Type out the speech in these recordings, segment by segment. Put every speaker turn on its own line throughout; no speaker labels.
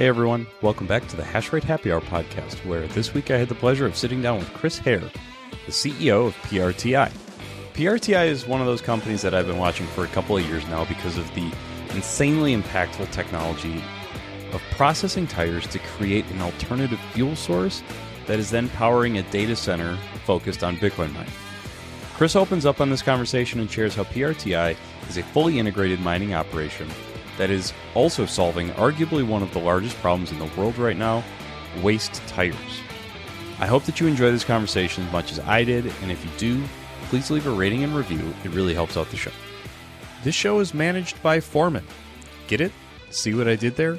Hey everyone, welcome back to the Hashrate Happy Hour Podcast, where this week I had the pleasure of sitting down with Chris Hare, the CEO of PRTI. PRTI is one of those companies that I've been watching for a couple of years now because of the insanely impactful technology of processing tires to create an alternative fuel source that is then powering a data center focused on Bitcoin mining. Chris opens up on this conversation and shares how PRTI is a fully integrated mining operation that is also solving arguably one of the largest problems in the world right now, waste tires. I hope that you enjoy this conversation as much as I did, and if you do, please leave a rating and review. It really helps out the show. This show is managed by Foreman. Get it? See what I did there?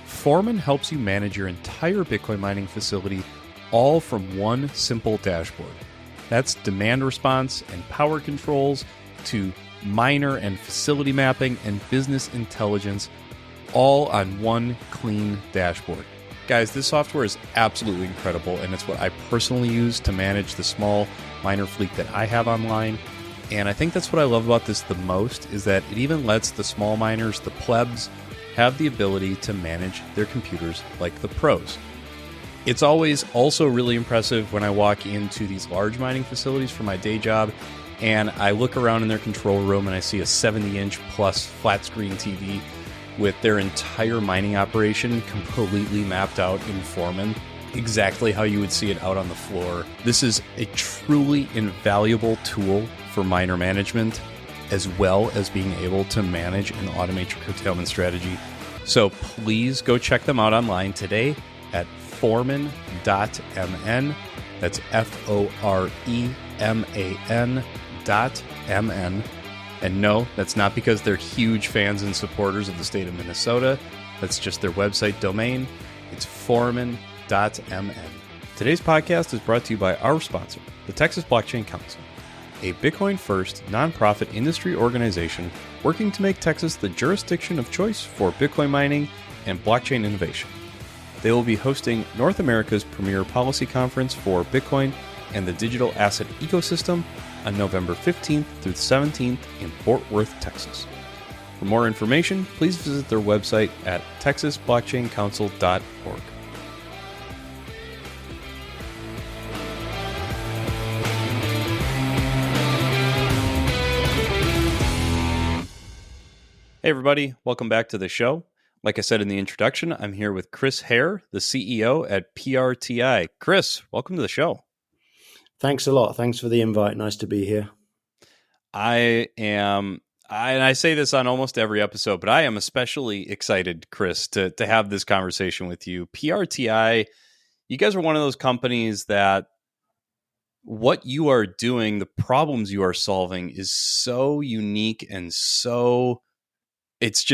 Foreman helps you manage your entire Bitcoin mining facility all from one simple dashboard. That's demand response and power controls to miner and facility mapping and business intelligence, all on one clean dashboard. Guys, this software is absolutely incredible, and it's what I personally use to manage the small miner fleet that I have online. And I think that's what I love about this the most, is that it even lets the small miners, the plebs, have the ability to manage their computers like the pros. It's always also really impressive when I walk into these large mining facilities for my day job and I look around in their control room and I see a 70-inch plus flat screen TV with their entire mining operation completely mapped out in Foreman, exactly how you would see it out on the floor. This is a truly invaluable tool for miner management, as well as being able to manage and automate your curtailment strategy. So please go check them out online today at foreman.mn. That's FOREMAN.MN. And no, that's not because they're huge fans and supporters of the state of Minnesota. That's just their website domain. It's foreman.mn. Today's podcast is brought to you by our sponsor, the Texas Blockchain Council, a Bitcoin-first nonprofit industry organization working to make Texas the jurisdiction of choice for Bitcoin mining and blockchain innovation. They will be hosting North America's premier policy conference for Bitcoin and the digital asset ecosystem on November 15th through the 17th in Fort Worth, Texas. For more information, please visit their website at texasblockchaincouncil.org. Hey everybody, welcome back to the show. Like I said in the introduction, I'm here with Chris Hare, the CEO at PRTI. Chris, welcome to the show.
Thanks a lot. Thanks for the invite. Nice to be here.
And I say this on almost every episode, but I am especially excited, Chris, to have this conversation with you. PRTI, you guys are one of those companies that what you are doing, the problems you are solving is so unique and so, it's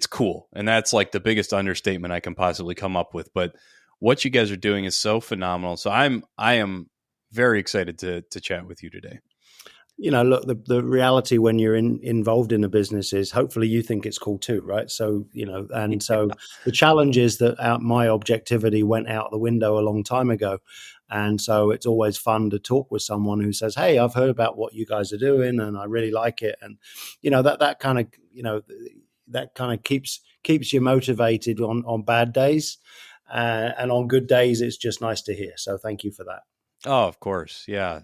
cool. And that's like the biggest understatement I can possibly come up with. But what you guys are doing is so phenomenal. So I am very excited to chat with you today.
You know, look, the reality when you're involved in a business is hopefully you think it's cool too, right? So, you know, and so the challenge is that my objectivity went out the window a long time ago. And so it's always fun to talk with someone who says, hey, I've heard about what you guys are doing and I really like it. And, you know, that kind of, you know, that kind of keeps you motivated on bad days. And on good days, it's just nice to hear. So thank you for that.
Oh, of course. Yeah.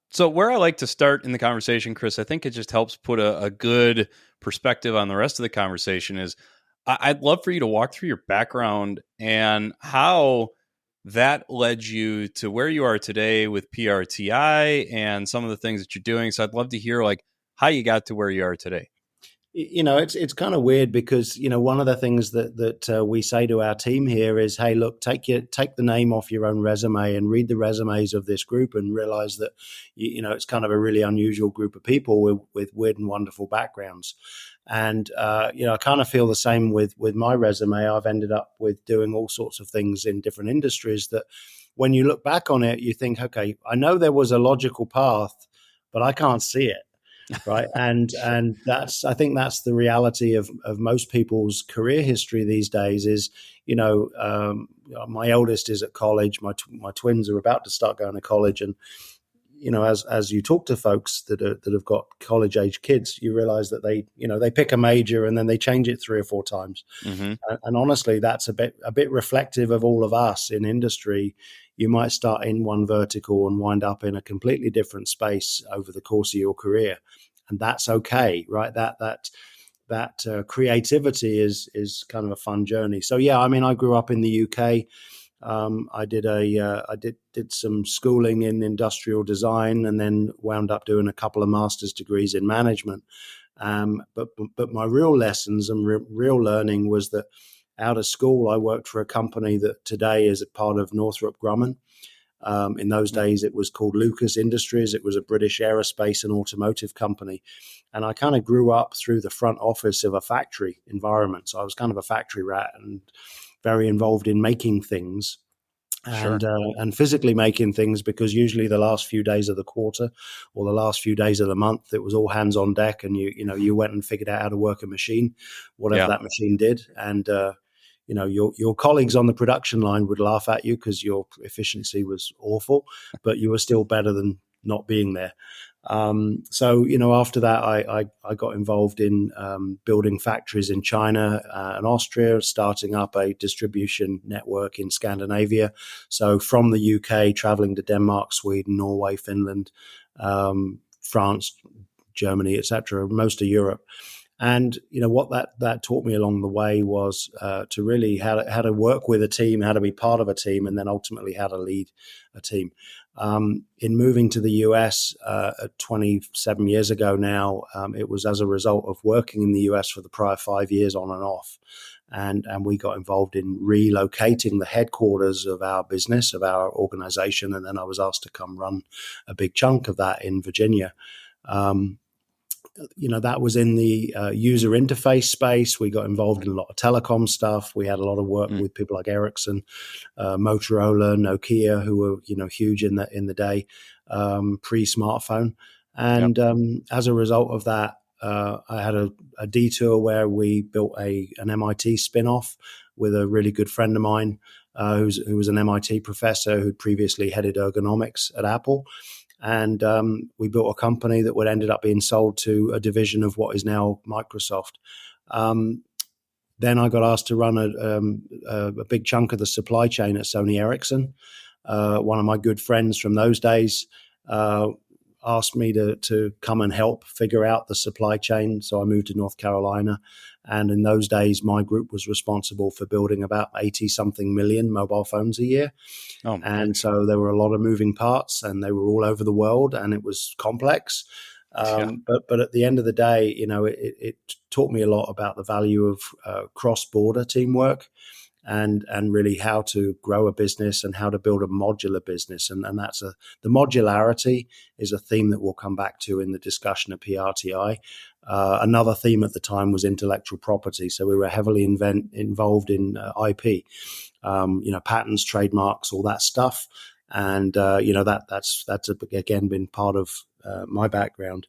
So where I like to start in the conversation, Chris, I think it just helps put a good perspective on the rest of the conversation is I'd love for you to walk through your background and how that led you to where you are today with PRTI and some of the things that you're doing. So I'd love to hear like how you got to where you are today.
You know, it's kind of weird because, you know, one of the things that we say to our team here is, hey, look, take the name off your own resume and read the resumes of this group and realize that, you know, it's kind of a really unusual group of people with weird and wonderful backgrounds. And, you know, I kind of feel the same with my resume. I've ended up with doing all sorts of things in different industries that when you look back on it, you think, okay, I know there was a logical path, but I can't see it. Right. And I think that's the reality of most people's career history these days is, you know, my eldest is at college. My twins are about to start going to college. And, as you talk to folks that have got college age kids, you realize that they pick a major and then they change it 3 or 4 times.
Mm-hmm.
And honestly, that's a bit reflective of all of us in industry. You might start in one vertical and wind up in a completely different space over the course of your career, and that's okay, right? That creativity is kind of a fun journey. So yeah, I mean, I grew up in the UK. I did some schooling in industrial design, and then wound up doing a couple of master's degrees in management. But my real lessons and real learning was that out of school, I worked for a company that today is a part of Northrop Grumman. In those days, it was called Lucas Industries. It was a British aerospace and automotive company. And I kind of grew up through the front office of a factory environment. So I was kind of a factory rat and very involved in making things.
Sure.
And physically making things, because usually the last few days of the quarter or the last few days of the month, it was all hands on deck, and you went and figured out how to work a machine, whatever that machine did. And your colleagues on the production line would laugh at you because your efficiency was awful, but you were still better than not being there. So after that, I got involved in building factories in China and Austria, starting up a distribution network in Scandinavia. So from the UK, traveling to Denmark, Sweden, Norway, Finland, France, Germany, etc., most of Europe. And what that taught me along the way was to really how to work with a team, how to be part of a team, and then ultimately how to lead a team. In moving to the US 27 years ago now, it was as a result of working in the US for the prior 5 years on and off. And we got involved in relocating the headquarters of our business, of our organization. And then I was asked to come run a big chunk of that in Virginia. That was in the user interface space. We got involved in a lot of telecom stuff. We had a lot of work with people like Ericsson, Motorola, Nokia, who were huge in the day, pre-smartphone. And as a result of that, I had a detour where we built an MIT spin-off with a really good friend of mine, who was an MIT professor who'd previously headed ergonomics at Apple. And we built a company that would ended up being sold to a division of what is now Microsoft. Then I got asked to run a big chunk of the supply chain at Sony Ericsson. One of my good friends from those days asked me to come and help figure out the supply chain. So I moved to North Carolina. And in those days, my group was responsible for building about 80-something million mobile phones a year. Oh, and so there were a lot of moving parts, and they were all over the world, and it was complex. But at the end of the day, it taught me a lot about the value of cross-border teamwork and really how to grow a business and how to build a modular business. And that's the modularity is a theme that we'll come back to in the discussion at PRTI. Another theme at the time was intellectual property. So we were heavily involved in IP, patents, trademarks, all that stuff. And, that's again been part of my background.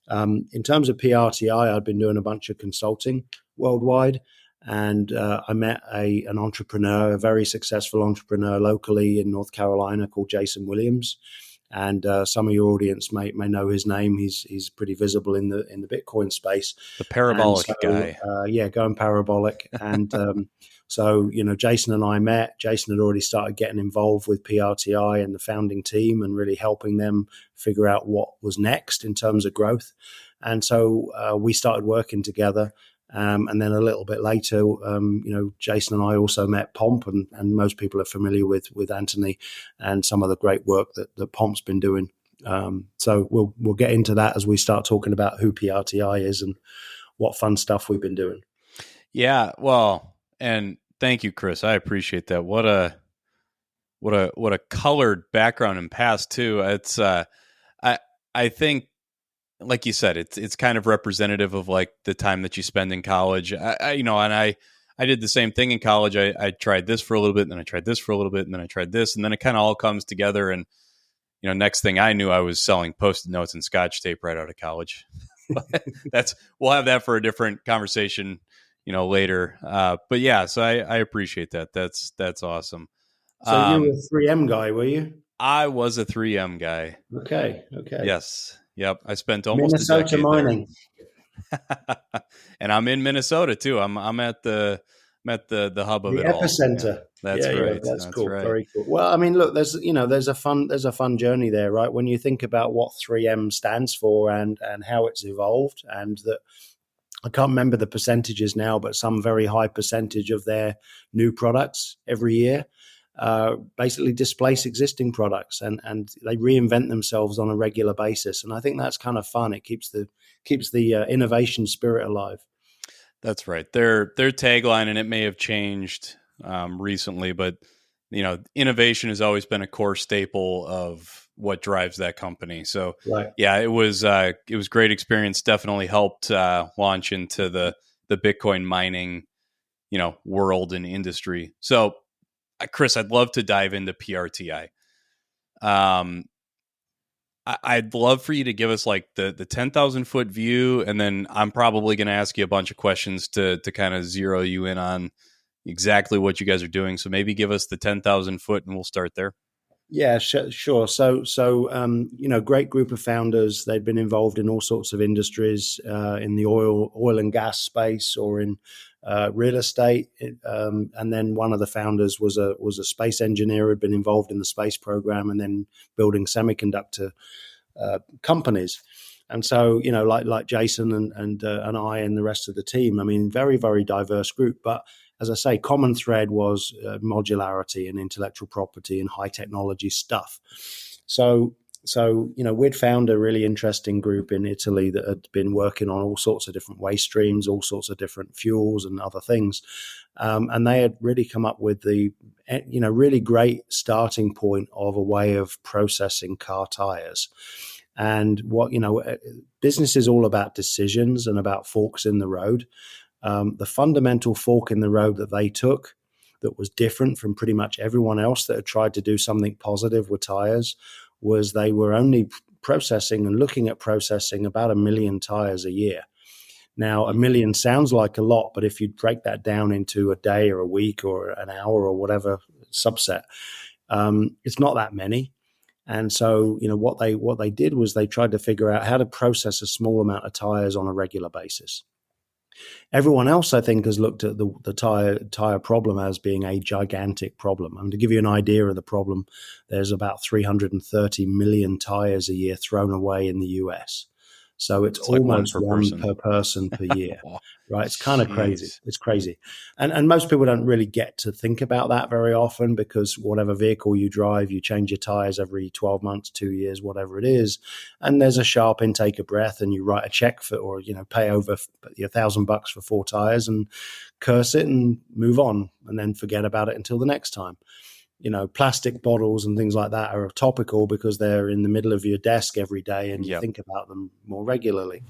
In terms of PRTI, I'd been doing a bunch of consulting worldwide. And I met an entrepreneur, a very successful entrepreneur locally in North Carolina called Jason Williams. And some of your audience may know his name. He's pretty visible in the Bitcoin space.
The parabolic guy.
Going parabolic. And so, Jason and I met. Jason had already started getting involved with PRTI and the founding team and really helping them figure out what was next in terms of growth. And so we started working together. And then a little bit later, Jason and I also met Pomp, and most people are familiar with Anthony and some of the great work that Pomp's been doing. So we'll get into that as we start talking about who PRTI is and what fun stuff we've been doing.
Yeah, well, and thank you, Chris. I appreciate that. What a colored background and past too. It's I think, like you said, it's kind of representative of like the time that you spend in college. I did the same thing in college. I tried this for a little bit, and then I tried this for a little bit, and then I tried this, and then it kind of all comes together. And next thing I knew, I was selling Post-it notes and Scotch tape right out of college. We'll have that for a different conversation, later. But yeah, so I appreciate that. That's awesome.
So you were a 3M guy, were you?
I was a 3M guy.
Okay.
Yes. Yep. I spent almost a
Minnesota
decade there.
mining.
And I'm in Minnesota too. I'm at the hub of
The
it all. Yeah.
epicenter.
That's
Yeah,
right.
that's
That's
cool.
right.
Very cool. Well, I mean, look, there's a fun journey there, right? When you think about what 3M stands for and how it's evolved, and that I can't remember the percentages now, but some very high percentage of their new products every year basically displace existing products, and they reinvent themselves on a regular basis. And I think that's kind of fun. It keeps the innovation spirit alive.
That's right. Their tagline, and it may have changed recently, but innovation has always been a core staple of what drives that company. So,
Right.
yeah, it was great experience. Definitely helped launch into the Bitcoin mining, world and industry. So, Chris, I'd love to dive into PRTI. I'd love for you to give us like the 10,000 foot view, and then I'm probably going to ask you a bunch of questions to kind of zero you in on exactly what you guys are doing. So maybe give us the 10,000 foot, and we'll start there.
Yeah, sure. Great group of founders. They'd been involved in all sorts of industries, in the oil and gas space, or in real estate. And then one of the founders was a space engineer, had been involved in the space program, and then building semiconductor companies. And so, like Jason and I and the rest of the team, I mean, very, very diverse group. But as I say, common thread was modularity and intellectual property and high technology stuff. So we'd found a really interesting group in Italy that had been working on all sorts of different waste streams, all sorts of different fuels and other things. And they had really come up with the, really great starting point of a way of processing car tires. And business is all about decisions and about forks in the road. The fundamental fork in the road that they took that was different from pretty much everyone else that had tried to do something positive with tires was they were only processing and looking at processing about 1 million tires a year. Now, 1 million sounds like a lot, but if you break that down into a day or a week or an hour or whatever subset, it's not that many. And so, what they did was they tried to figure out how to process a small amount of tires on a regular basis. Everyone else, I think, has looked at the tire problem as being a gigantic problem. I mean, to give you an idea of the problem, there's about 330 million tires a year thrown away in the US. So it's almost
like
one per person per year, right? It's kind of crazy.
Jeez.
It's crazy. And most people don't really get to think about that very often, because whatever vehicle you drive, you change your tires every 12 months, 2 years, whatever it is. And there's a sharp intake of breath, and you write a check for, or, pay over $1,000 for 4 tires and curse it and move on, and then forget about it until the next time. Plastic bottles and things like that are topical because they're in the middle of your desk every day, and you think about them more regularly.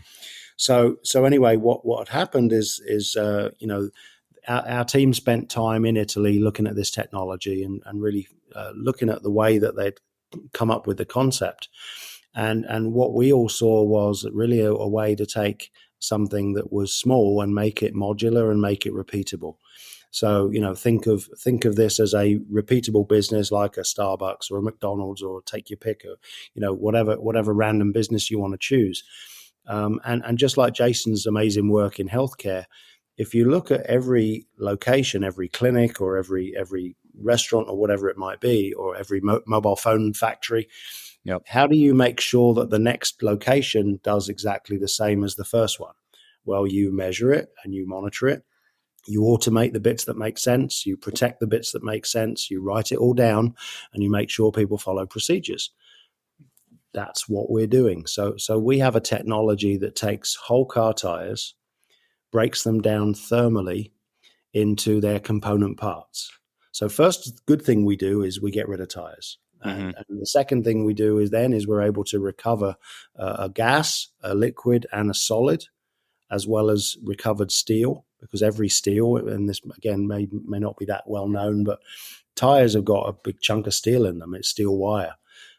So anyway, what had happened is our team spent time in Italy looking at this technology and really looking at the way that they'd come up with the concept. And what we all saw was really a way to take something that was small and make it modular and make it repeatable. So, think of this as a repeatable business like a Starbucks or a McDonald's, or take your pick, or, whatever random business you want to choose. And just like Jason's amazing work in healthcare, if you look at every location, every clinic, or every restaurant, or whatever it might be, or every mobile phone factory, how do you make sure that the next location does exactly the same as the first one? Well, you measure it and you monitor it. You automate the bits that make sense. You protect the bits that make sense. You write it all down, and you make sure people follow procedures. That's what we're doing. So we have a technology that takes whole car tires, breaks them down thermally into their component parts. So first good thing we do is we get rid of tires. And the second thing we do is we're able to recover a gas, a liquid, and a solid, as well as recovered steel, because every steel, and this again may not be that well known, but tires have got a big chunk of steel in them. It's steel wire.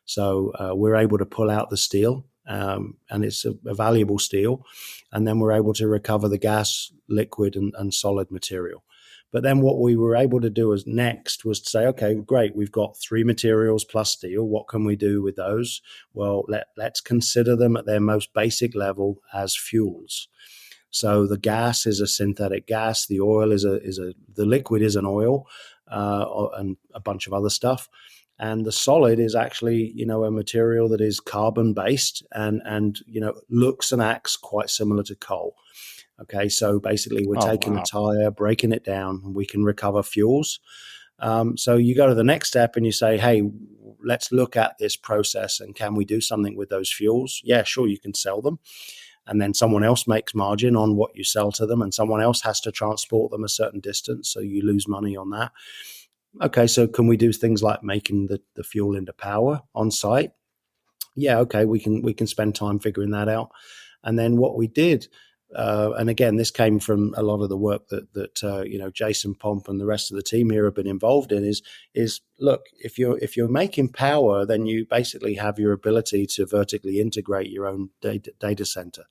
So we're able to pull out the steel, and it's a valuable steel. And then we're able to recover the gas, liquid, and solid material. But then what we were able to do as next was to say, okay, great, we've got 3 materials plus steel. What can we do with those? Well, let's consider them at their most basic level as fuels. So the gas is a synthetic gas. The oil the liquid is an oil, and a bunch of other stuff. And the solid is actually, a material that is carbon based and looks and acts quite similar to coal. Okay, so basically we're taking a tire, breaking it down, and we can recover fuels. So you go to the next step and you say, hey, let's look at this process and can we do something with those fuels? Yeah, sure, you can sell them. And then someone else makes margin on what you sell to them, and someone else has to transport them a certain distance, so you lose money on that. Okay, so can we do things like making the fuel into power on site? Yeah, okay, we can spend time figuring that out. And then what we did, and again, this came from a lot of the work that Jason Pomp and the rest of the team here have been involved in. Is look, if you're making power, then you basically have your ability to vertically integrate your own data center.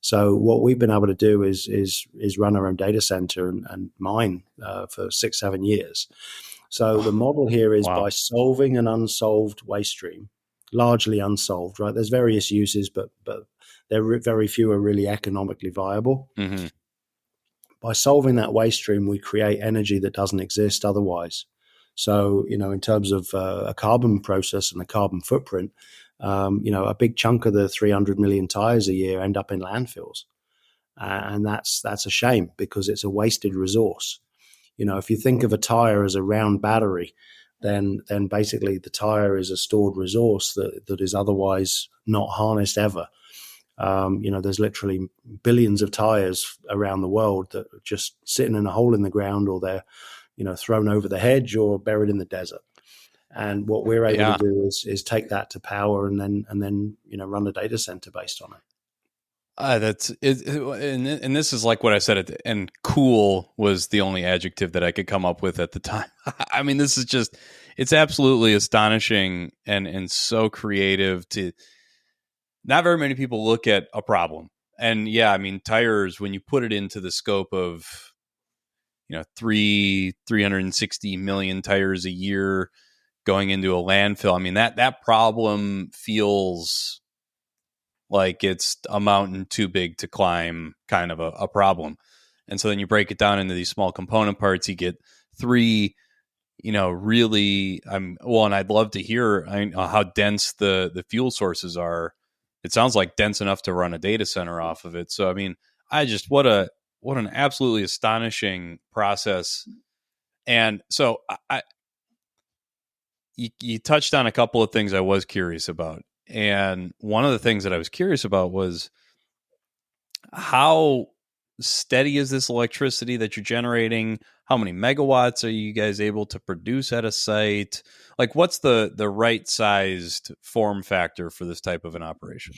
So what we've been able to do is run our own data center and mine for 6-7 years. So the model here is by solving an unsolved waste stream, largely unsolved, right? There's various uses, but very few are really economically viable.
Mm-hmm.
By solving that waste stream, we create energy that doesn't exist otherwise. So, in terms of a carbon process and a carbon footprint, a big chunk of the 300 million tires a year end up in landfills. And that's a shame because it's a wasted resource. If you think of a tire as a round battery, then basically the tire is a stored resource that is otherwise not harnessed ever. There's literally billions of tires around the world that are just sitting in a hole in the ground, or they're, thrown over the hedge or buried in the desert. And what we're able to do is take that to power and then run a data center based on it.
That's it, and this is like what I said at the end. Cool was the only adjective that I could come up with at the time. I mean, this is just, it's absolutely astonishing and so creative. Not very many people look at a problem. And yeah, I mean, tires, when you put it into the scope of, 360 million tires a year going into a landfill, I mean, that problem feels like it's a mountain too big to climb, kind of a problem. And so then you break it down into these small component parts. You get 3, really, and I'd love to hear how dense the fuel sources are. It sounds like dense enough to run a data center off of it. So, I mean, what an absolutely astonishing process. And so you touched on a couple of things I was curious about. And one of the things that I was curious about was how steady is this electricity that you're generating? How many megawatts are you guys able to produce at a site? Like, what's the right sized form factor for this type of an operation?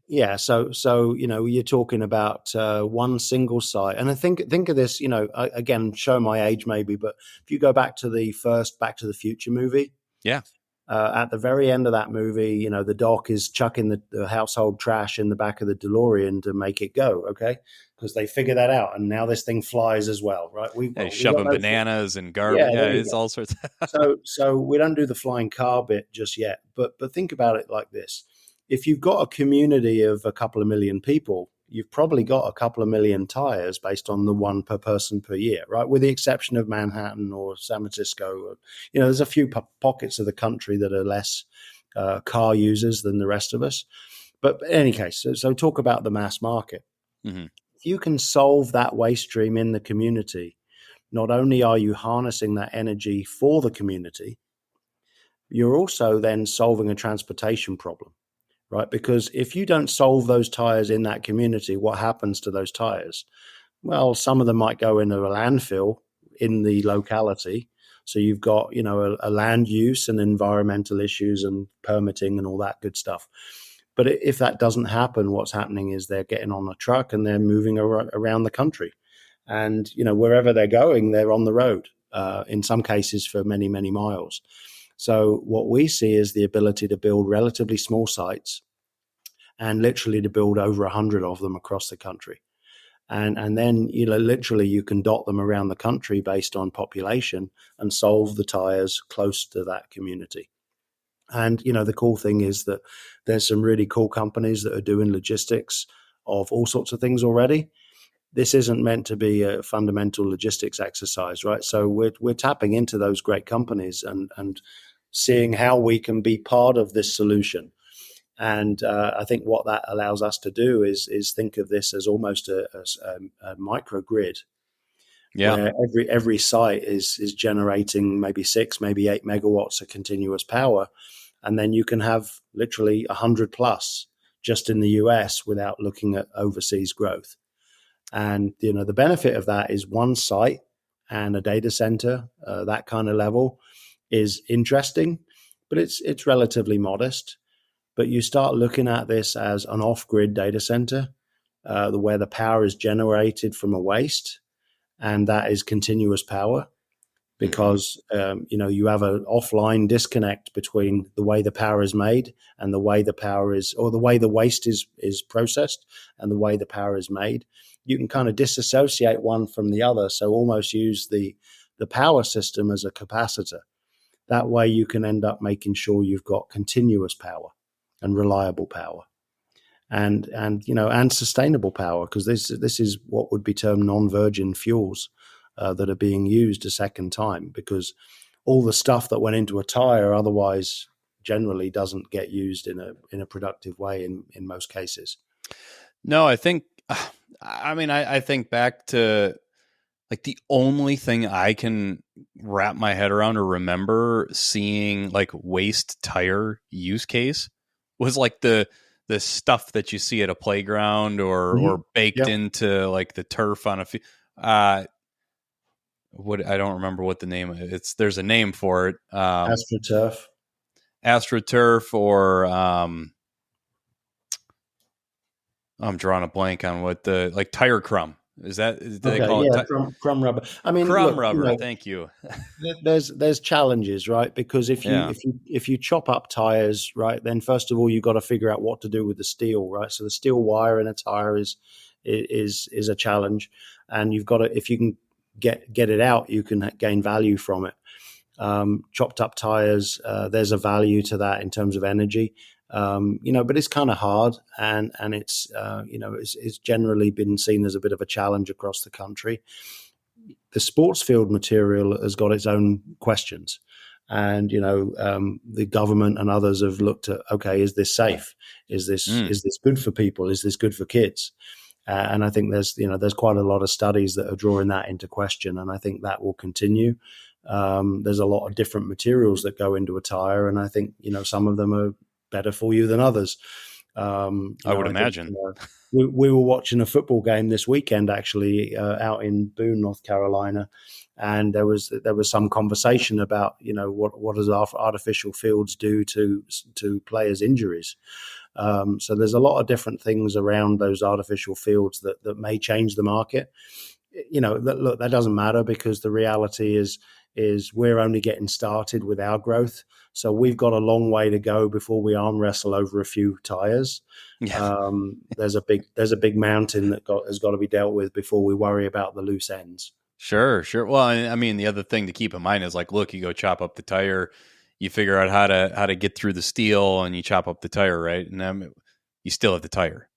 Yeah, so you're talking about one single site, and I think of this, again, show my age maybe, but if you go back to the first Back to the Future movie,
yeah.
At the very end of that movie, the doc is chucking the household trash in the back of the DeLorean to make it go, okay? Because they figure that out, and now this thing flies as well, right?
Shoving bananas and garbage. Yeah, it's all sorts of
So we don't do the flying car bit just yet, but think about it like this. If you've got a community of a couple of million people, you've probably got a couple of million tires based on the one per person per year, right? With the exception of Manhattan or San Francisco. There's a few pockets of the country that are less car users than the rest of us. But in any case, so talk about the mass market.
Mm-hmm.
If you can solve that waste stream in the community, not only are you harnessing that energy for the community, you're also then solving a transportation problem. Right? Because if you don't solve those tires in that community, what happens to those tires? Well, some of them might go into a landfill in the locality. So you've got, a land use and environmental issues and permitting and all that good stuff. But if that doesn't happen, what's happening is they're getting on a truck and they're moving around the country. And, wherever they're going, they're on the road, in some cases for many, many miles. So what we see is the ability to build relatively small sites and literally to build over 100 of them across the country. And then, literally you can dot them around the country based on population and solve the tires close to that community. And, the cool thing is that there's some really cool companies that are doing logistics of all sorts of things already. This isn't meant to be a fundamental logistics exercise, right? So we're tapping into those great companies and seeing how we can be part of this solution. And I think what that allows us to do is think of this as almost a microgrid, where every site is generating maybe 6, maybe 8 megawatts of continuous power, and then you can have literally 100 plus just in the US without looking at overseas growth. And the benefit of that is one site and a data center, that kind of level is interesting, but it's relatively modest. But you start looking at this as an off-grid data center, where the power is generated from a waste, and that is continuous power, because you have an offline disconnect between the way the power is made and the way the power is, or the way the waste is processed and the way the power is made. You can kind of disassociate one from the other, so almost use the power system as a capacitor. That way you can end up making sure you've got continuous power and reliable power, and sustainable power, because this is what would be termed non-virgin fuels that are being used a second time, because all the stuff that went into a tire otherwise generally doesn't get used in a productive way in most cases.
No, I think I think back to like the only thing I can wrap my head around or remember seeing like waste tire use case was like the stuff that you see at a playground or baked into like the turf on a what I don't remember what the name is. There's a name for it. AstroTurf, or I'm drawing a blank on what the like tire crumb. Is that they call it
crumb rubber? I mean,
crumb rubber. Thank you.
There's challenges, right? Because if you chop up tires, right, then first of all you've got to figure out what to do with the steel, right? So the steel wire in a tire is a challenge, and you've got to, if you can get it out, you can gain value from it. Chopped up tires, there's a value to that in terms of energy. But it's kind of hard, and it's it's generally been seen as a bit of a challenge across the country. The sports field material has got its own questions, and the government and others have looked at, okay, is this safe? Is this good for people? Is this good for kids? And I think there's quite a lot of studies that are drawing that into question, and I think that will continue. There's a lot of different materials that go into a tire, and I think some of them are better for you than others.
I would imagine.
We were watching a football game this weekend, actually, out in Boone, North Carolina, and there was some conversation about what does artificial fields do to players' injuries. So there's a lot of different things around those artificial fields that may change the market. Look, that doesn't matter, because the reality is we're only getting started with our growth. So we've got a long way to go before we arm wrestle over a few tires. Yeah. There's a big mountain that has got to be dealt with before we worry about the loose ends. Sure.
Well, I mean, the other thing to keep in mind is like, look, you go chop up the tire, you figure out how to get through the steel, and you chop up the tire, right? And you still have the tire.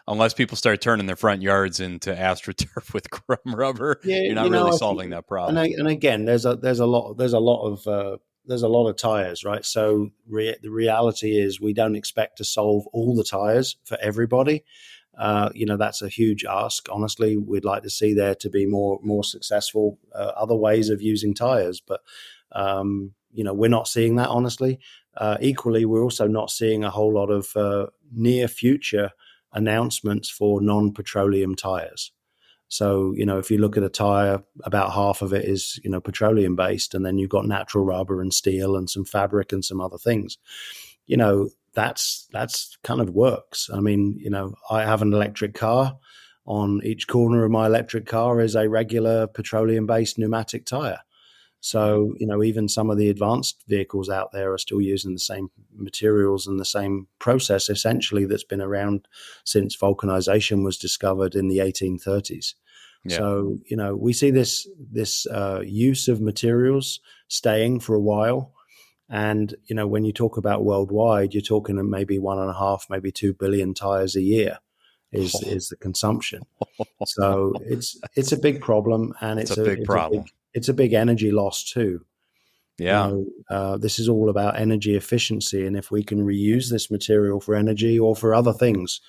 Unless people start turning their front yards into AstroTurf with crumb rubber, you're not really solving that problem.
And again, there's a lot of tires, right? So the reality is we don't expect to solve all the tires for everybody. That's a huge ask. Honestly, we'd like to see there to be more successful other ways of using tires, but we're not seeing that, honestly. Equally, we're also not seeing a whole lot of near future announcements for non-petroleum tires. So, if you look at a tire, about half of it is, petroleum based, and then you've got natural rubber and steel and some fabric and some other things. That's kind of works. I mean, I have an electric car. On each corner of my electric car is a regular petroleum based pneumatic tire. So, even some of the advanced vehicles out there are still using the same materials and the same process, essentially, that's been around since vulcanization was discovered in the 1830s.
Yeah.
So, we see this use of materials staying for a while. And, when you talk about worldwide, you're talking maybe 1.5, maybe 2 billion tires a year is the consumption. So it's a big problem, and it's a big problem. It's a big energy loss too.
Yeah.
This is all about energy efficiency, and if we can reuse this material for energy or for other things,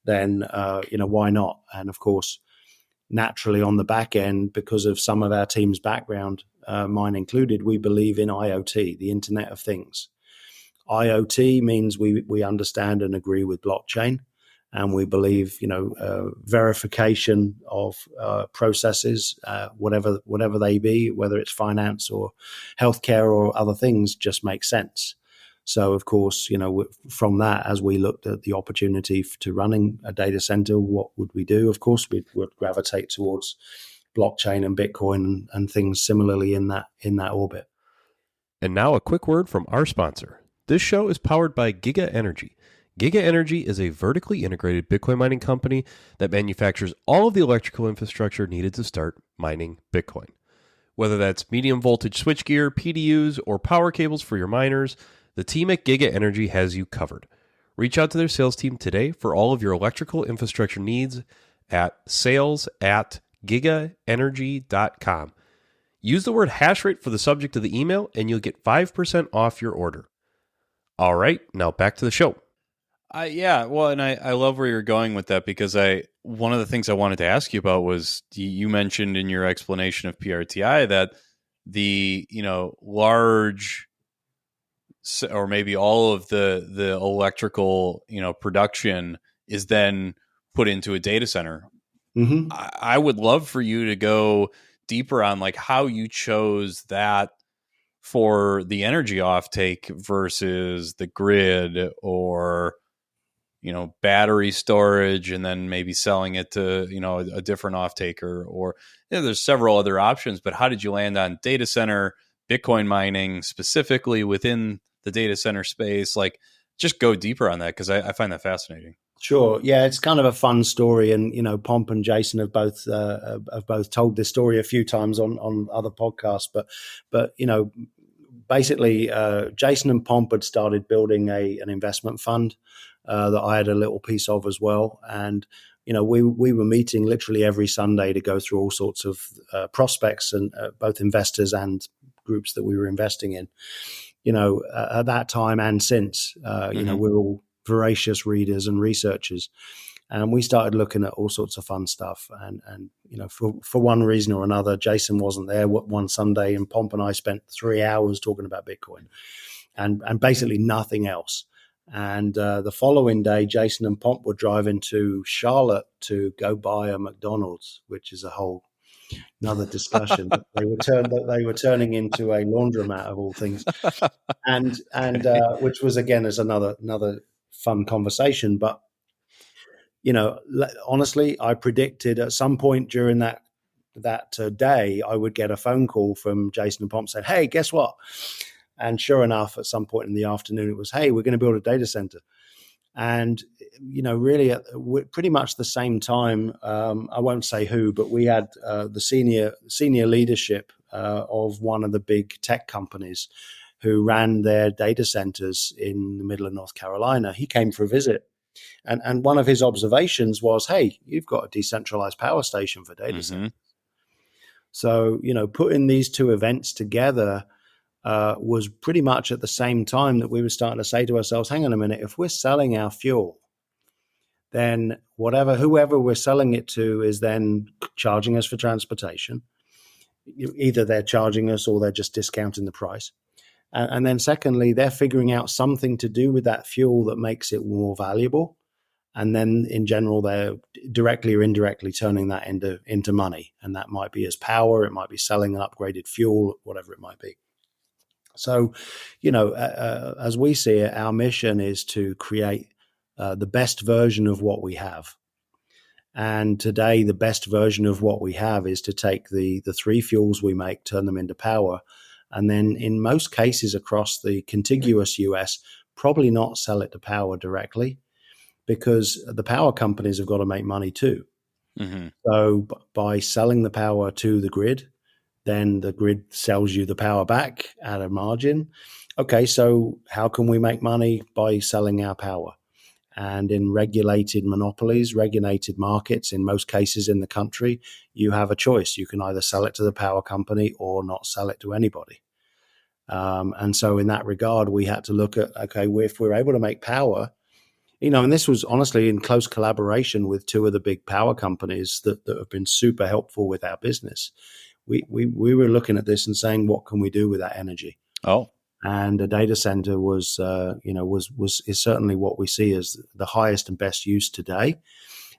then why not? And of course, naturally on the back end, because of some of our team's background, mine included, we believe in IoT, the Internet of Things. IoT means we understand and agree with blockchain. And we believe, verification of processes, whatever they be, whether it's finance or healthcare or other things, just makes sense. So, of course, from that, as we looked at the opportunity to running a data center, what would we do? Of course, we would gravitate towards blockchain and Bitcoin and things similarly in that orbit.
And now a quick word from our sponsor. This show is powered by Giga Energy. Giga Energy is a vertically integrated Bitcoin mining company that manufactures all of the electrical infrastructure needed to start mining Bitcoin. Whether that's medium voltage switchgear, PDUs, or power cables for your miners, the team at Giga Energy has you covered. Reach out to their sales team today for all of your electrical infrastructure needs at sales@gigaenergy.com. Use the word hashrate for the subject of the email and you'll get 5% off your order. All right, now back to the show. Yeah, well, and I love where you're going with that, because one of the things I wanted to ask you about was you mentioned in your explanation of PRTI that the large, or maybe all of the electrical production is then put into a data center.
Mm-hmm.
I would love for you to go deeper on like how you chose that for the energy offtake versus the grid, or battery storage, and then maybe selling it to, a different off-taker, or there's several other options, but how did you land on data center, Bitcoin mining specifically within the data center space? Like, just go deeper on that, because I find that fascinating.
Sure. Yeah, it's kind of a fun story. And, Pomp and Jason have both told this story a few times on other podcasts, but basically, Jason and Pomp had started building an investment fund that I had a little piece of as well. And, we were meeting literally every Sunday to go through all sorts of prospects, and both investors and groups that we were investing in, at that time and since, we're all voracious readers and researchers. And we started looking at all sorts of fun stuff. And for one reason or another, Jason wasn't there one Sunday, and Pomp and I spent 3 hours talking about Bitcoin and basically nothing else. And the following day, Jason and Pomp were driving to Charlotte to go buy a McDonald's, which is a whole another discussion. But they were turning into a laundromat of all things, and which was again is another fun conversation. But honestly, I predicted at some point during that day I would get a phone call from Jason and Pomp saying, "Hey, guess what?" And sure enough, at some point in the afternoon, it was, "Hey, we're going to build a data center." And, really at pretty much the same time, I won't say who, but we had the senior leadership of one of the big tech companies who ran their data centers in the middle of North Carolina. He came for a visit. And one of his observations was, "Hey, you've got a decentralized power station for data centers." So, putting these two events together was pretty much at the same time that we were starting to say to ourselves, hang on a minute, if we're selling our fuel, then whoever we're selling it to is then charging us for transportation. Either they're charging us or they're just discounting the price. And then secondly, they're figuring out something to do with that fuel that makes it more valuable. And then in general, they're directly or indirectly turning that into money. And that might be as power, it might be selling an upgraded fuel, whatever it might be. So, as we see it, our mission is to create the best version of what we have. And today, the best version of what we have is to take the three fuels we make, turn them into power, and then in most cases across the contiguous US, probably not sell it to power directly, because the power companies have got to make money too.
Mm-hmm.
So by selling the power to the grid, then the grid sells you the power back at a margin. Okay, so how can we make money? By selling our power. And in regulated monopolies, regulated markets, in most cases in the country, you have a choice. You can either sell it to the power company or not sell it to anybody. And so in that regard, we had to look at, okay, if we're able to make power, and this was honestly in close collaboration with two of the big power companies that have been super helpful with our business. We were looking at this and saying, what can we do with that energy?
Oh,
and a data center is certainly what we see as the highest and best use today.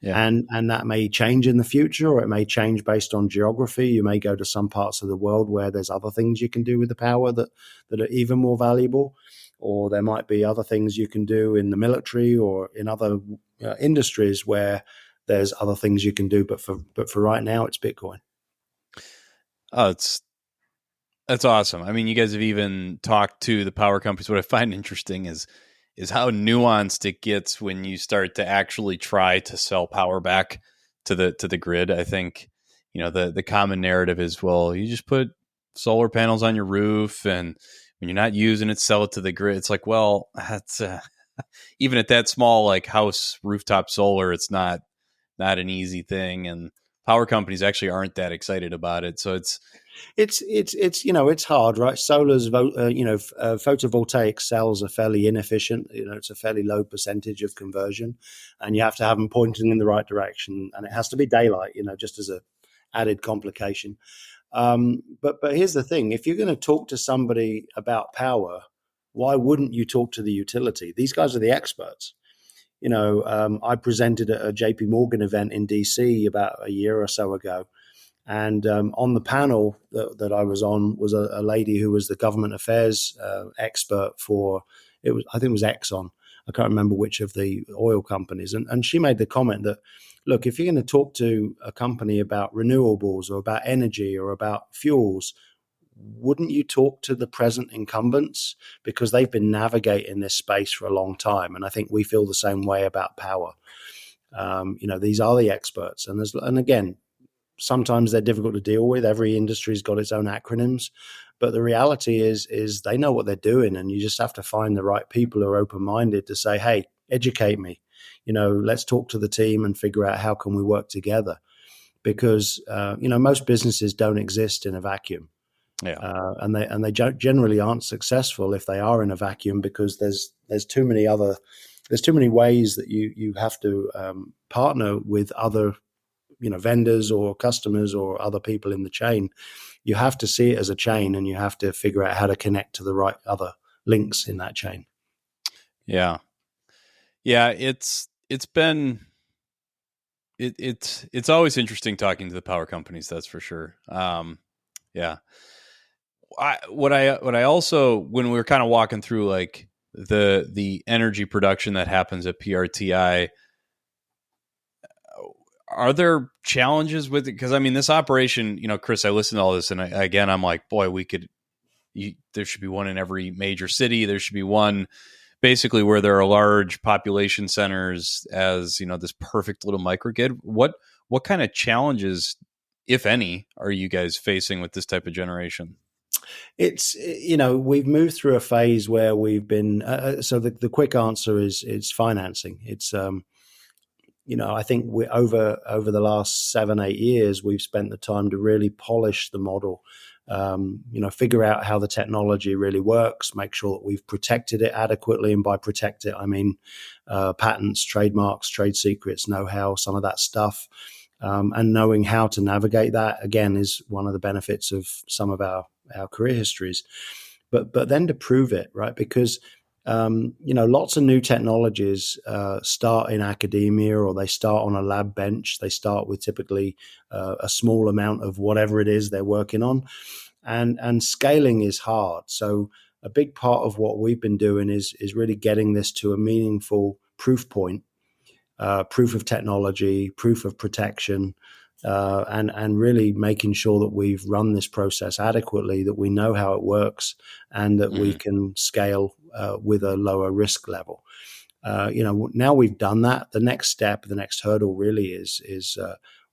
yeah.
And that may change in the future, or it may change based on geography. You may go to some parts of the world where there's other things you can do with the power that are even more valuable, or there might be other things you can do in the military or in other industries where there's other things you can do. But for right now, it's Bitcoin.
Oh, that's awesome. I mean, you guys have even talked to the power companies. What I find interesting is how nuanced it gets when you start to actually try to sell power back to the grid. I think, the common narrative is, well, you just put solar panels on your roof, and when you're not using it, sell it to the grid. It's like, well, that's even at that small like house rooftop solar, it's not an easy thing, and power companies actually aren't that excited about it. So it's hard, right? Solar's photovoltaic cells are fairly inefficient. It's a fairly low percentage of conversion, and you have to have them pointing in the right direction, and it has to be daylight, just as a added complication. But here's the thing: if you're going to talk to somebody about power, why wouldn't you talk to the utility? These guys are the experts. I presented at a JP Morgan event in DC about a year or so ago. And on the panel that I was on was a lady who was the government affairs expert for, I think it was Exxon. I can't remember which of the oil companies. And she made the comment that, look, if you're going to talk to a company about renewables or about energy or about fuels, wouldn't you talk to the present incumbents? Because they've been navigating this space for a long time. And I think we feel the same way about power. These are the experts. And again, sometimes they're difficult to deal with. Every industry's got its own acronyms. But the reality is they know what they're doing. And you just have to find the right people who are open-minded to say, hey, educate me. Let's talk to the team and figure out how can we work together. Because, most businesses don't exist in a vacuum. Yeah.
And they generally aren't successful if they are in a vacuum, because there's too many ways that you have to partner with other vendors or customers or other people in the chain. You have to see it as a chain, and you have to figure out how to connect to the right other links in that chain.
Yeah. It's always interesting talking to the power companies. That's for sure. Yeah. What I also, when we were kind of walking through like the energy production that happens at PRTI, are there challenges with it? Because I mean, this operation, Chris, I listened to all this, and I'm like, boy, there should be one in every major city. There should be one basically where there are large population centers, as this perfect little microgrid. What kind of challenges, if any, are you guys facing with this type of generation?
It's, we've moved through a phase where we've been, so the quick answer is financing. It's, I think we over the last 7-8 years, we've spent the time to really polish the model, figure out how the technology really works, make sure that we've protected it adequately. And by protect it, I mean patents, trademarks, trade secrets, know-how, some of that stuff. And knowing how to navigate that, again, is one of the benefits of some of our career histories. But then to prove it, right? Because lots of new technologies start in academia, or they start on a lab bench. They start with typically a small amount of whatever it is they're working on, and scaling is hard. So a big part of what we've been doing is really getting this to a meaningful proof point, proof of technology, proof of protection, and really making sure that we've run this process adequately, that we know how it works, and that we can scale with a lower risk level. Now we've done that. The next step, the next hurdle, really is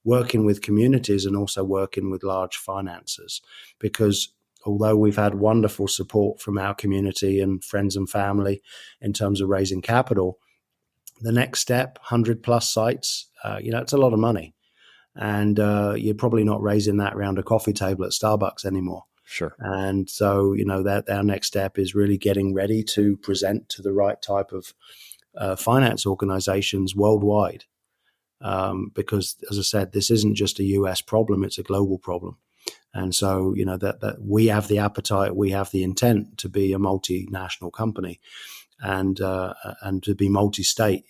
working with communities and also working with large financiers, because although we've had wonderful support from our community and friends and family in terms of raising capital, the next step, 100 plus sites, it's a lot of money. And you're probably not raising that around a coffee table at Starbucks anymore.
Sure.
And so, that our next step is really getting ready to present to the right type of finance organizations worldwide. Because, as I said, this isn't just a US problem, it's a global problem. And so, that we have the appetite, we have the intent to be a multinational company and to be multi-state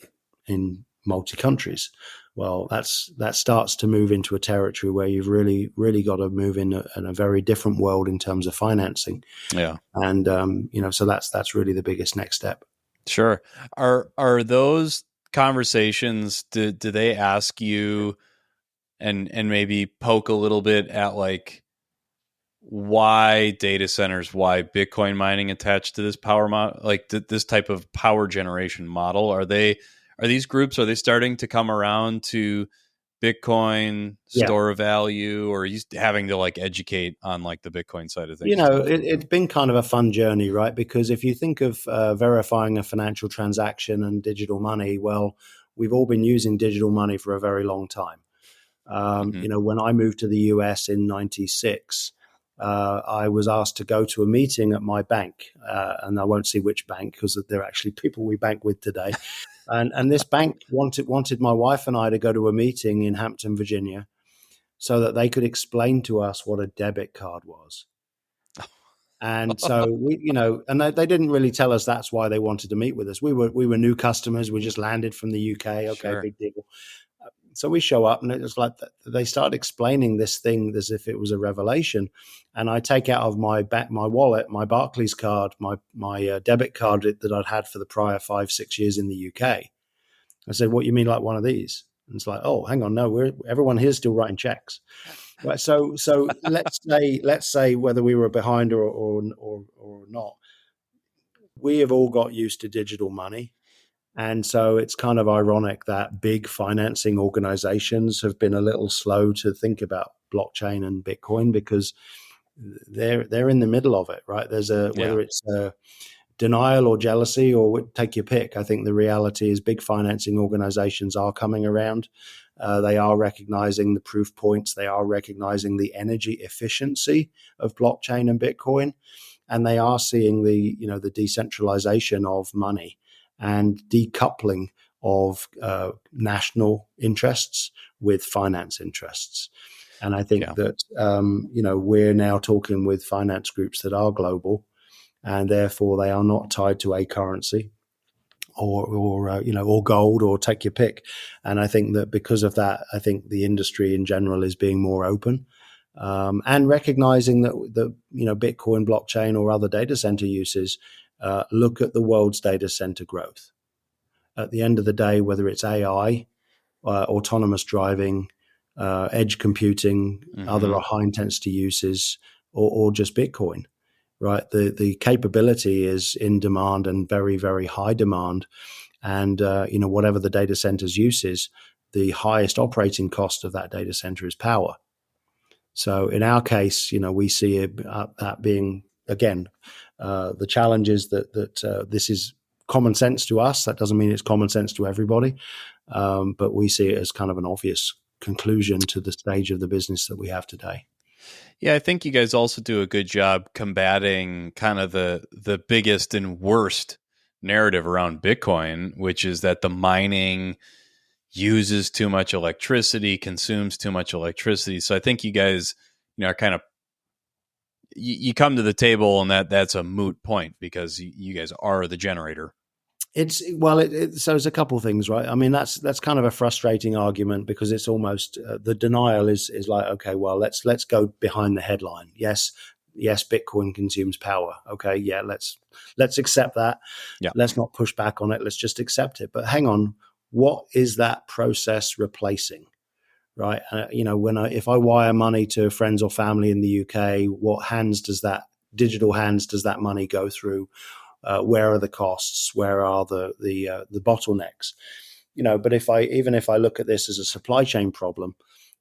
in multi-countries. Well, that starts to move into a territory where you've really, really got to move in a very different world in terms of financing.
Yeah.
And, so that's really the biggest next step.
Sure. Are those conversations, do they ask you and maybe poke a little bit at like why data centers, why Bitcoin mining attached to this power like this type of power generation model? Are these groups, are they starting to come around to Bitcoin store of value, or are you having to like educate on like the Bitcoin side of things?
It's been kind of a fun journey, right? Because if you think of verifying a financial transaction and digital money, well, we've all been using digital money for a very long time. When I moved to the US in 96, I was asked to go to a meeting at my bank, and I won't see which bank because they're actually people we bank with today. And this bank wanted my wife and I to go to a meeting in Hampton, Virginia, so that they could explain to us what a debit card was. And so they didn't really tell us that's why they wanted to meet with us. We were new customers. We just landed from the UK. Okay, sure. Big deal. So we show up, and it was like they started explaining this thing as if it was a revelation. And I take out of my wallet, my Barclays card, my debit card that I'd had for the prior 5-6 years in the UK. I said, "What, you mean like one of these?" And it's like, "Oh, hang on, no, everyone here's still writing checks." Right. So let's say whether we were behind or not, we have all got used to digital money. And so it's kind of ironic that big financing organizations have been a little slow to think about blockchain and Bitcoin, because they're in the middle of it, right? Whether it's denial or jealousy, or take your pick. I think the reality is big financing organizations are coming around. They are recognizing the proof points. They are recognizing the energy efficiency of blockchain and Bitcoin, and they are seeing the decentralization of money and decoupling of national interests with finance interests. And I think that, we're now talking with finance groups that are global, and therefore they are not tied to a currency or gold, or take your pick. And I think that because of that, I think the industry in general is being more open, and recognizing that Bitcoin, blockchain, or other data center uses look at the world's data center growth. At the end of the day, whether it's AI, autonomous driving, edge computing, other high intensity uses, or just Bitcoin, right? The capability is in demand, and very, very high demand. And, whatever the data center's use is, the highest operating cost of that data center is power. So in our case, we see that being, again, the challenge is that this is common sense to us. That doesn't mean it's common sense to everybody, but we see it as kind of an obvious conclusion to the stage of the business that we have today.
Yeah, I think you guys also do a good job combating kind of the biggest and worst narrative around Bitcoin, which is that the mining uses too much electricity, consumes too much electricity. So I think you guys, are kind of, you come to the table, and that's a moot point, because you guys are the generator.
So there's a couple of things, right? I mean, that's kind of a frustrating argument, because it's almost the denial is like, okay, well, let's go behind the headline. Yes, Bitcoin consumes power. Okay, yeah, let's accept that. Yeah. Let's not push back on it. Let's just accept it. But hang on, what is that process replacing? right? If I wire money to friends or family in the UK, what digital hands does that money go through? Where are the costs? Where are the bottlenecks? But if I look at this as a supply chain problem,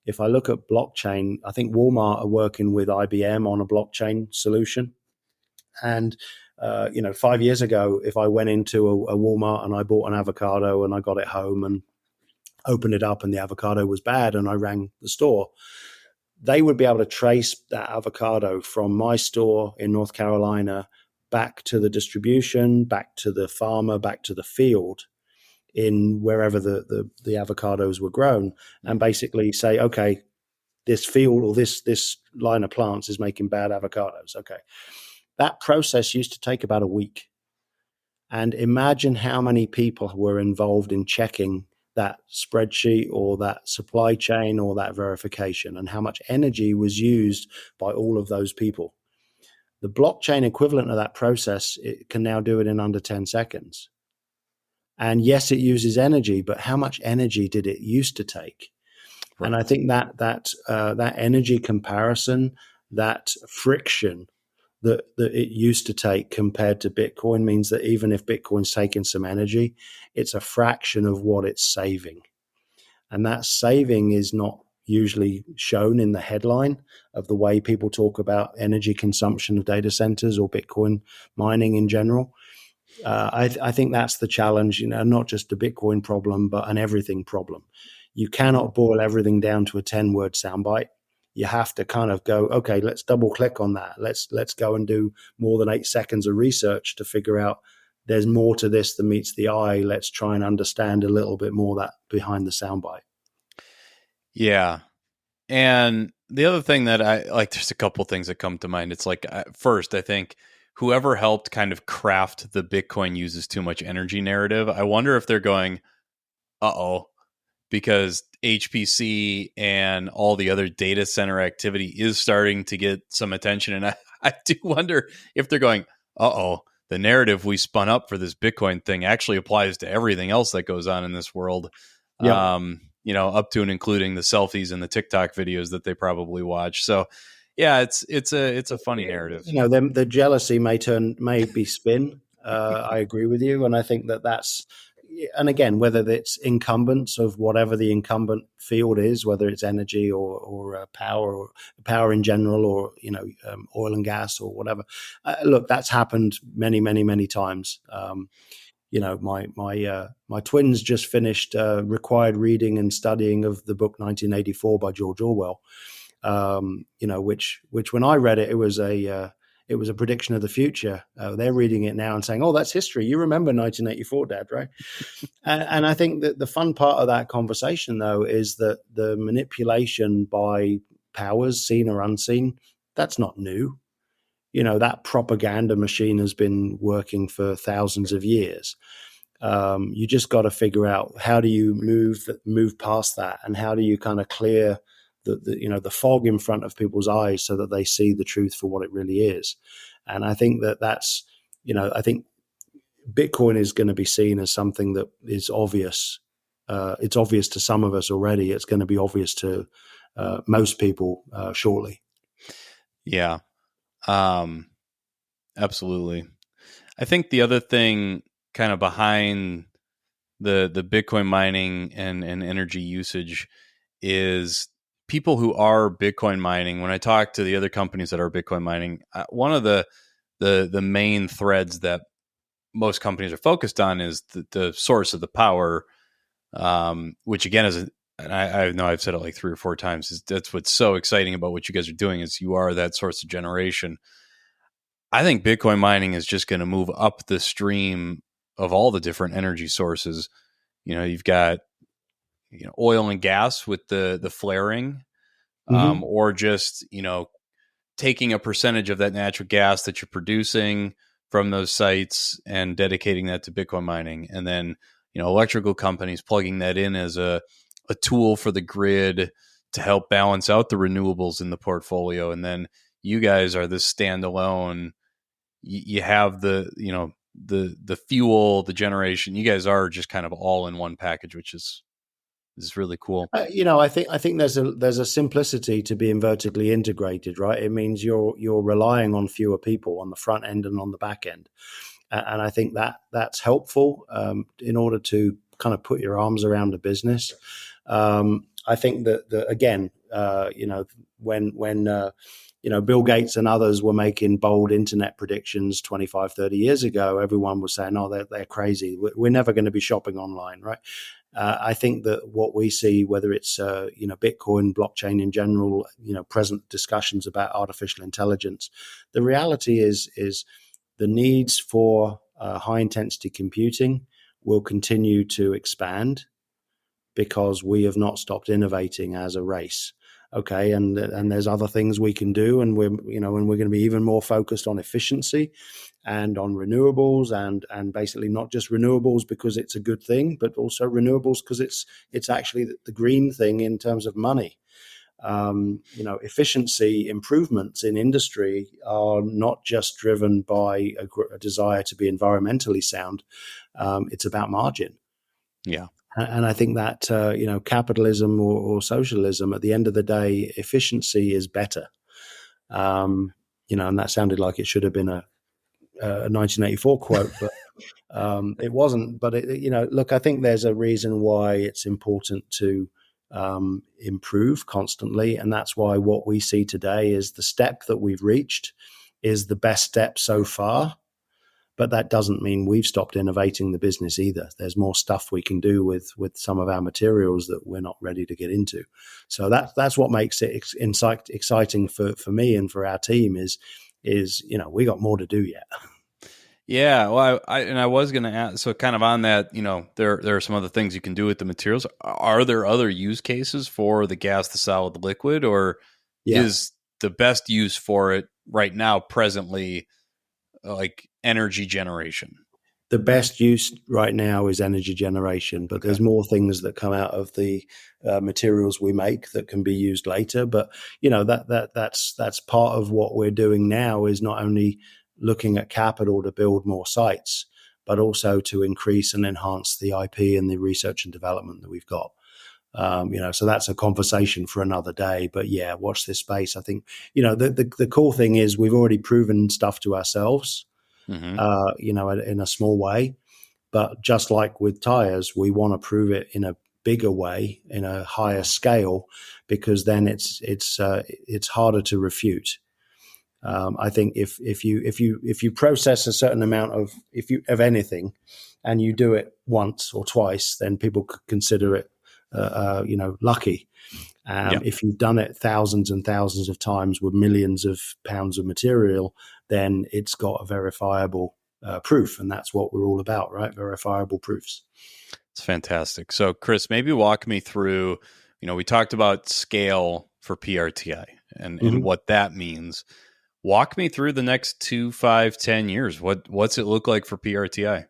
if I look at blockchain, I think Walmart are working with IBM on a blockchain solution. And 5 years ago, if I went into a Walmart and I bought an avocado and I got it home and opened it up and the avocado was bad and I rang the store, they would be able to trace that avocado from my store in North Carolina back to the distribution, back to the farmer, back to the field in wherever the avocados were grown, and basically say, okay, this field or this line of plants is making bad avocados. Okay. That process used to take about a week. And imagine how many people were involved in checking that spreadsheet or that supply chain or that verification, and how much energy was used by all of those people. The blockchain equivalent of that process, it can now do it in under 10 seconds. And yes, it uses energy, but how much energy did it used to take? Right. And I think that energy comparison, that friction that it used to take compared to Bitcoin means that even if Bitcoin's taking some energy, it's a fraction of what it's saving. And that saving is not usually shown in the headline of the way people talk about energy consumption of data centers or Bitcoin mining in general. I think that's the challenge, not just a Bitcoin problem, but an everything problem. You cannot boil everything down to a 10-word soundbite. You have to kind of go, okay, let's double click on that. Let's go and do more than 8 seconds of research to figure out there's more to this than meets the eye. Let's try and understand a little bit more that behind the soundbite.
Yeah. And the other thing that I like, there's a couple things that come to mind. It's like, first, I think whoever helped kind of craft the Bitcoin uses too much energy narrative, I wonder if they're going, because HPC and all the other data center activity is starting to get some attention. And I do wonder if they're going, the narrative we spun up for this Bitcoin thing actually applies to everything else that goes on in this world. Yep. Up to and including the selfies and the TikTok videos that they probably watch. So yeah, it's a funny narrative.
The jealousy may be spin. I agree with you. And I think that's, and again, whether it's incumbents of whatever the incumbent field is, whether it's energy or power in general, or oil and gas or whatever. Look, that's happened many, many, many times. My twins just finished required reading and studying of the book 1984 by George Orwell. Which when I read it, it was a prediction of the future. They're reading it now and saying, "Oh, that's history. You remember 1984, Dad, right?" and I think that the fun part of that conversation, though, is that the manipulation by powers, seen or unseen, that's not new. That propaganda machine has been working for thousands of years. You just got to figure out how do you move past that, and how do you kind of clear the fog in front of people's eyes so that they see the truth for what it really is. And I think that's I think Bitcoin is going to be seen as something that is obvious. It's obvious to some of us already. It's going to be obvious to most people shortly.
Yeah. Absolutely. I think the other thing kind of behind the Bitcoin mining and energy usage is people who are Bitcoin mining. When I talk to the other companies that are Bitcoin mining, one of the main threads that most companies are focused on is the source of the power, which again is and I know I've said it like 3 or 4 times. That's what's so exciting about what you guys are doing is you are that source of generation. I think Bitcoin mining is just going to move up the stream of all the different energy sources. You've got oil and gas with the flaring, or just taking a percentage of that natural gas that you're producing from those sites and dedicating that to Bitcoin mining, and then electrical companies plugging that in as a tool for the grid to help balance out the renewables in the portfolio. And then you guys are this standalone. You have the fuel, the generation. You guys are just kind of all in one package, which is is really cool.
I think there's a simplicity to being vertically integrated, right? It means you're relying on fewer people on the front end and on the back end, and I think that's helpful in order to kind of put your arms around the business. I think that again, when Bill Gates and others were making bold internet predictions 25, 30 years ago, everyone was saying, "Oh, they're crazy. We're never going to be shopping online," right? I think that what we see, whether it's Bitcoin, blockchain in general, present discussions about artificial intelligence, the reality is the needs for high intensity computing will continue to expand because we have not stopped innovating as a race. Okay, and there's other things we can do, and we're going to be even more focused on efficiency and on renewables, and basically not just renewables because it's a good thing, but also renewables because it's actually the green thing in terms of money. Efficiency improvements in industry are not just driven by a desire to be environmentally sound. It's about margin.
Yeah.
And I think that, capitalism or socialism, at the end of the day, efficiency is better. And that sounded like it should have been a 1984 quote, but it wasn't. But, look, I think there's a reason why it's important to improve constantly. And that's why what we see today is the step that we've reached is the best step so far. But that doesn't mean we've stopped innovating the business either. There's more stuff we can do with some of our materials that we're not ready to get into. So that's what makes it exciting for me and for our team is we got more to do yet.
Yeah, well, I was going to ask, so kind of on that, there are some other things you can do with the materials. Are there other use cases for the gas, the solid, the liquid, or is the best use for it right now, presently, like energy generation?
The best use right now is energy generation, but there's more things that come out of the materials we make that can be used later. But that's part of what we're doing now is not only looking at capital to build more sites, but also to increase and enhance the IP and the research and development that we've got. So that's a conversation for another day. But yeah, watch this space. I think the cool thing is we've already proven stuff to ourselves. Mm-hmm. In a small way, but just like with tires, we want to prove it in a bigger way, in a higher scale, because then it's harder to refute. I think if you process a certain amount of anything, and you do it once or twice, then people could consider it lucky. If you've done it thousands and thousands of times with millions of pounds of material, then it's got a verifiable proof. And that's what we're all about, right? Verifiable proofs.
It's fantastic. So, Chris, maybe walk me through, we talked about scale for PRTI and what that means. Walk me through the next 2, 5, 10 years. What's it look like for PRTI?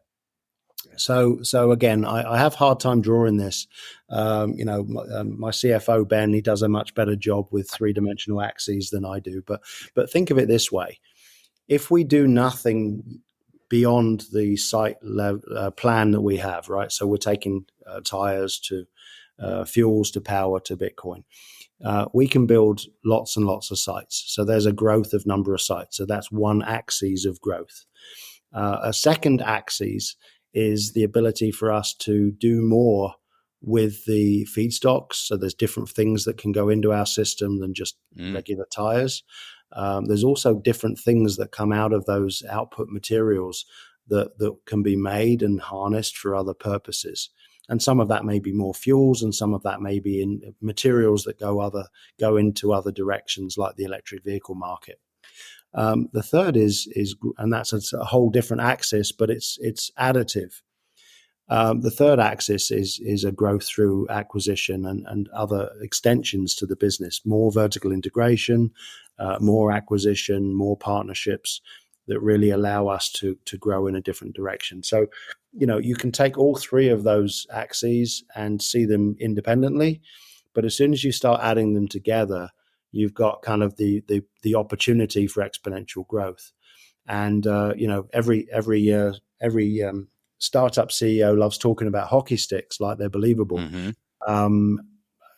So again, I have a hard time drawing this. My CFO, Ben, he does a much better job with 3-dimensional axes than I do. But think of it this way. If we do nothing beyond the site plan that we have, right? So we're taking tires to fuels to power to Bitcoin. We can build lots and lots of sites. So there's a growth of number of sites. So that's one axis of growth. A second axis is the ability for us to do more with the feedstocks. So there's different things that can go into our system than just regular tires. There's also different things that come out of those output materials that can be made and harnessed for other purposes. And some of that may be more fuels, and some of that may be in materials that go into other directions, like the electric vehicle market. The third is, and that's a whole different axis, but it's additive. The third axis is a growth through acquisition and other extensions to the business, more vertical integration, more acquisition, more partnerships that really allow us to grow in a different direction. So, you can take all three of those axes and see them independently, but as soon as you start adding them together, you've got kind of the opportunity for exponential growth. And every startup CEO loves talking about hockey sticks like they're believable. Mm-hmm. I'm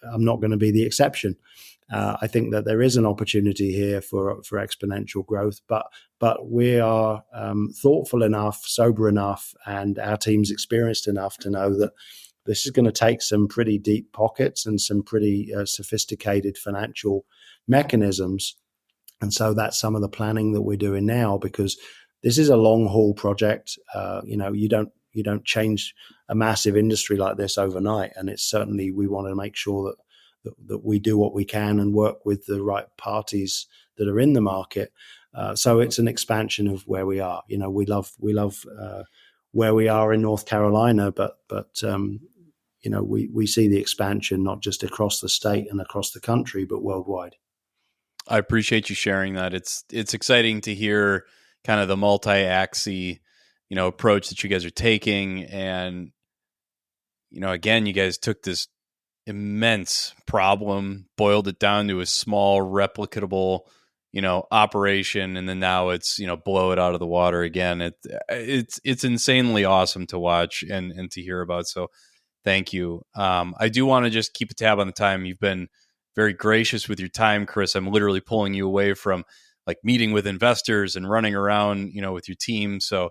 not going to be the exception. I think that there is an opportunity here for exponential growth, but we are thoughtful enough, sober enough, and our team's experienced enough to know that this is going to take some pretty deep pockets and some pretty sophisticated financial mechanisms. And so that's some of the planning that we're doing now, because this is a long haul project. You don't change a massive industry like this overnight, and it's certainly, we want to make sure that we do what we can and work with the right parties that are in the market. So it's an expansion of where we are. We love where we are in North Carolina, but we see the expansion not just across the state and across the country, but worldwide.
I appreciate you sharing that. It's exciting to hear kind of the multi-axis, approach that you guys are taking. And, again, you guys took this immense problem, boiled it down to a small, replicable, operation. And then now it's, blow it out of the water again. It's insanely awesome to watch and to hear about. So thank you. I do want to just keep a tab on the time. You've been very gracious with your time, Chris. I'm literally pulling you away from like meeting with investors and running around, with your team. So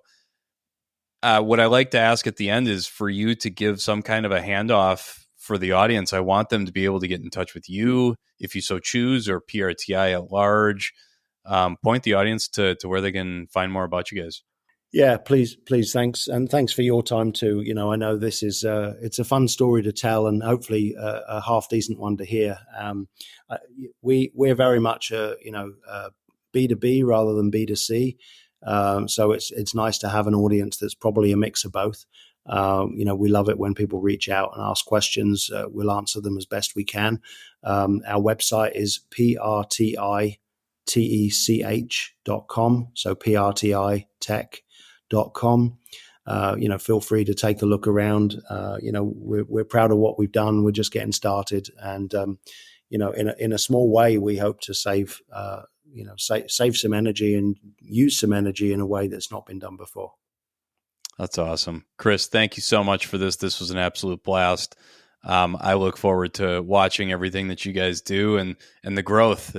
what I like to ask at the end is for you to give some kind of a handoff for the audience. I want them to be able to get in touch with you if you so choose, or PRTI at large. Point the audience to where they can find more about you guys.
Yeah, please. Thanks. And thanks for your time too. I know this is, it's a fun story to tell, and hopefully a half decent one to hear. We're very much, B2B rather than B2C. So it's nice to have an audience that's probably a mix of both. We love it when people reach out and ask questions. We'll answer them as best we can. Our website is PRTITECH.com. So PRTITech.com. Feel free to take a look around. We're proud of what we've done. We're just getting started. And, in a small way, we hope to save some energy and use some energy in a way that's not been done before.
That's awesome. Chris, thank you so much for this. This was an absolute blast. I look forward to watching everything that you guys do and the growth.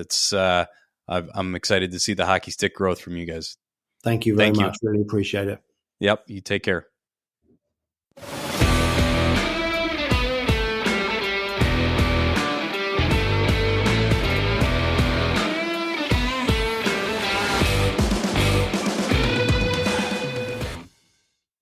I'm excited to see the hockey stick growth from you guys.
Thank you very much. Really appreciate it.
Yep. You take care.